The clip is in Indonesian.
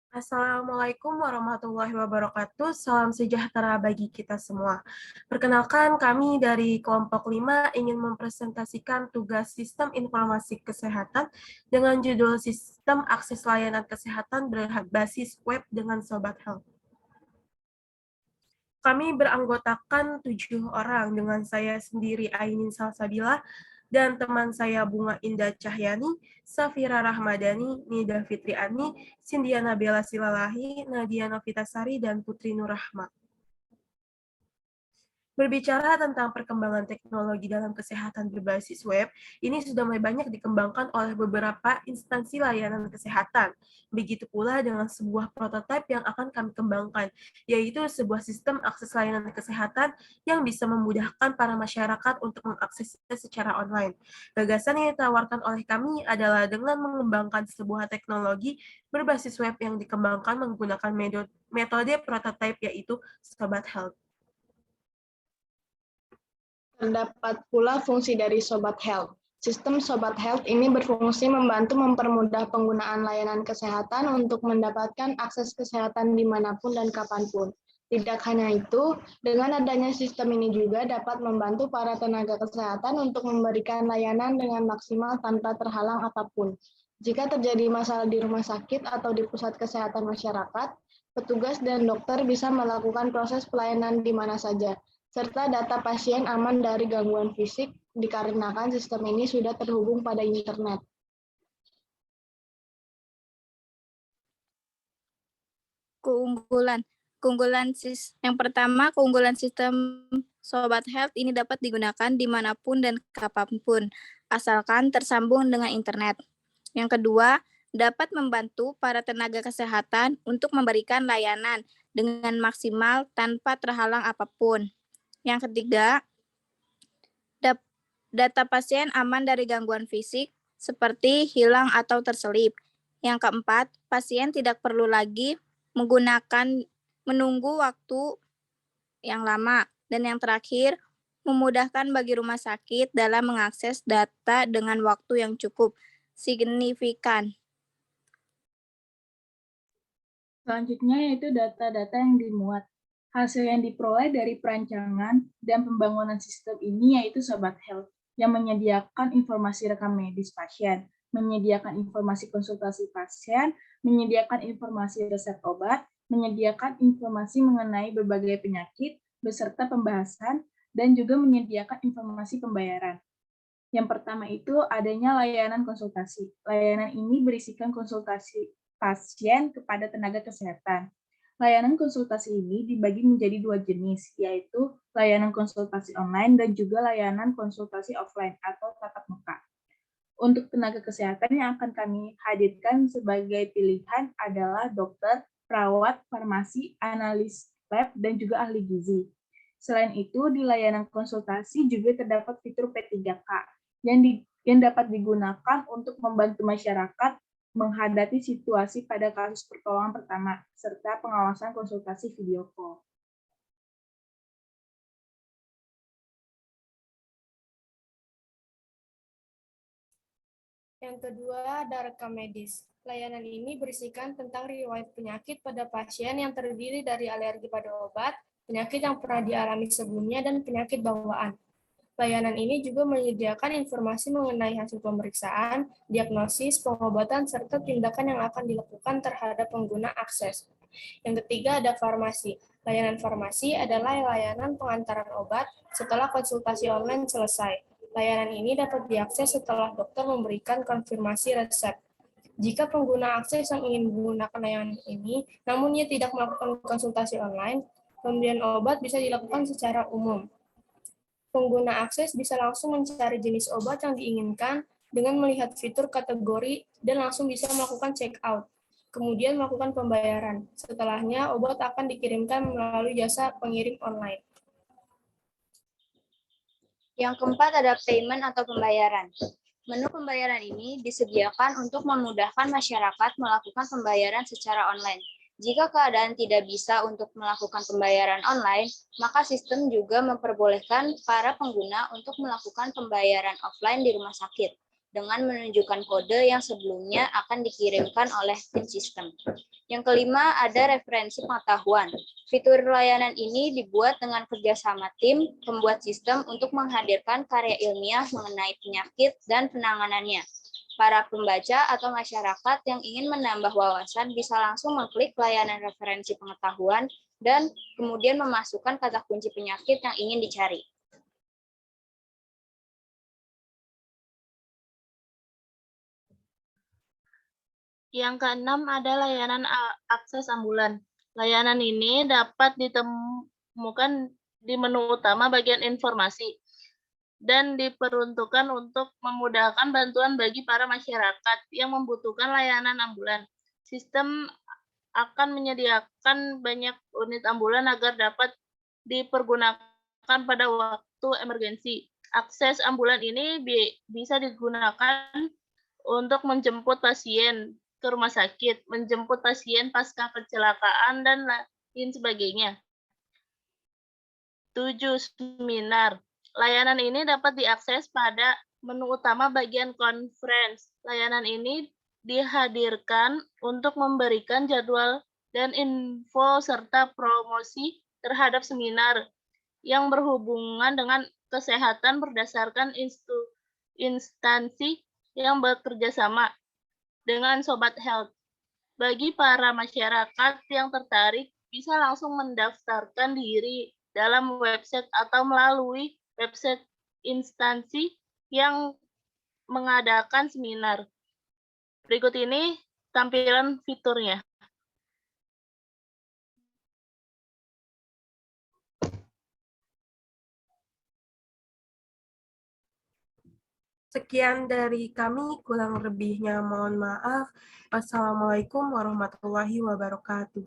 Assalamualaikum warahmatullahi wabarakatuh. Salam sejahtera bagi kita semua. Perkenalkan, kami dari kelompok 5 ingin mempresentasikan tugas Sistem Informasi Kesehatan dengan judul Sistem Akses Layanan Kesehatan berbasis web dengan Sobat Health. Kami beranggotakan 7 orang dengan saya sendiri Ainin Salsabila dan teman saya Bunga Indah Cahyani, Safira Rahmadani, Nida Fitriani, Sindiana Bella Silalahi, Nadia Novitasari, dan Putri Nurrahma. Berbicara tentang perkembangan teknologi dalam kesehatan berbasis web, ini sudah mulai banyak dikembangkan oleh beberapa instansi layanan kesehatan. Begitu pula dengan sebuah prototipe yang akan kami kembangkan, yaitu sebuah sistem akses layanan kesehatan yang bisa memudahkan para masyarakat untuk mengaksesnya secara online. Gagasan yang ditawarkan oleh kami adalah dengan mengembangkan sebuah teknologi berbasis web yang dikembangkan menggunakan metode prototipe, yaitu Sobat Health. Terdapat pula fungsi dari Sobat Health. Sistem Sobat Health ini berfungsi membantu mempermudah penggunaan layanan kesehatan untuk mendapatkan akses kesehatan dimanapun dan kapanpun. Tidak hanya itu, dengan adanya sistem ini juga dapat membantu para tenaga kesehatan untuk memberikan layanan dengan maksimal tanpa terhalang apapun. Jika terjadi masalah di rumah sakit atau di pusat kesehatan masyarakat, petugas dan dokter bisa melakukan proses pelayanan di mana saja, serta data pasien aman dari gangguan fisik dikarenakan sistem ini sudah terhubung pada internet. Yang pertama, keunggulan sistem Sobat Health ini dapat digunakan dimanapun dan kapanpun, asalkan tersambung dengan internet. Yang kedua, dapat membantu para tenaga kesehatan untuk memberikan layanan dengan maksimal tanpa terhalang apapun. Yang ketiga, data pasien aman dari gangguan fisik seperti hilang atau terselip. Yang keempat, pasien tidak perlu lagi menunggu waktu yang lama. Dan yang terakhir, memudahkan bagi rumah sakit dalam mengakses data dengan waktu yang cukup signifikan. Selanjutnya yaitu data-data yang dimuat. Hasil yang diperoleh dari perancangan dan pembangunan sistem ini yaitu Sobat Health, yang menyediakan informasi rekam medis pasien, menyediakan informasi konsultasi pasien, menyediakan informasi resep obat, menyediakan informasi mengenai berbagai penyakit, beserta pembahasan, dan juga menyediakan informasi pembayaran. Yang pertama itu adanya layanan konsultasi. Layanan ini berisikan konsultasi pasien kepada tenaga kesehatan. Layanan konsultasi ini dibagi menjadi 2 jenis, yaitu layanan konsultasi online dan juga layanan konsultasi offline atau tatap muka. Untuk tenaga kesehatan yang akan kami hadirkan sebagai pilihan adalah dokter, perawat, farmasi, analis lab, dan juga ahli gizi. Selain itu, di layanan konsultasi juga terdapat fitur P3K yang dapat digunakan untuk membantu masyarakat menghadapi situasi pada kasus pertolongan pertama, serta pengawasan konsultasi video call. Yang kedua, ada rekam medis. Layanan ini berisikan tentang riwayat penyakit pada pasien yang terdiri dari alergi pada obat, penyakit yang pernah dialami sebelumnya, dan penyakit bawaan. Layanan ini juga menyediakan informasi mengenai hasil pemeriksaan, diagnosis, pengobatan, serta tindakan yang akan dilakukan terhadap pengguna akses. Yang ketiga ada farmasi. Layanan farmasi adalah layanan pengantaran obat setelah konsultasi online selesai. Layanan ini dapat diakses setelah dokter memberikan konfirmasi resep. Jika pengguna akses yang ingin menggunakan layanan ini, namun ia tidak melakukan konsultasi online, pembelian obat bisa dilakukan secara umum. Pengguna akses bisa langsung mencari jenis obat yang diinginkan dengan melihat fitur kategori dan langsung bisa melakukan check out. Kemudian melakukan pembayaran. Setelahnya, obat akan dikirimkan melalui jasa pengirim online. Yang keempat ada payment atau pembayaran. Menu pembayaran ini disediakan untuk memudahkan masyarakat melakukan pembayaran secara online. Jika keadaan tidak bisa untuk melakukan pembayaran online, maka sistem juga memperbolehkan para pengguna untuk melakukan pembayaran offline di rumah sakit. dengan menunjukkan kode yang sebelumnya akan dikirimkan oleh tim sistem. Yang kelima, ada referensi pengetahuan. Fitur layanan ini dibuat dengan kerjasama tim pembuat sistem untuk menghadirkan karya ilmiah mengenai penyakit dan penanganannya. Para pembaca atau masyarakat yang ingin menambah wawasan bisa langsung mengklik layanan referensi pengetahuan dan kemudian memasukkan kata kunci penyakit yang ingin dicari. Yang keenam ada layanan akses ambulan. Layanan ini dapat ditemukan di menu utama bagian informasi dan diperuntukkan untuk memudahkan bantuan bagi para masyarakat yang membutuhkan layanan ambulan. Sistem akan menyediakan banyak unit ambulan agar dapat dipergunakan pada waktu emergensi. Akses ambulan ini bisa digunakan untuk menjemput pasien ke rumah sakit, menjemput pasien pasca kecelakaan, dan lain sebagainya. 7. Seminar. Layanan ini dapat diakses pada menu utama bagian conference. Layanan ini dihadirkan untuk memberikan jadwal dan info serta promosi terhadap seminar yang berhubungan dengan kesehatan berdasarkan instansi yang bekerja sama dengan Sobat Health. Bagi para masyarakat yang tertarik, bisa langsung mendaftarkan diri dalam website atau melalui website instansi yang mengadakan seminar. Berikut ini tampilan fiturnya. Sekian dari kami, kurang lebihnya mohon maaf. Wassalamualaikum warahmatullahi wabarakatuh.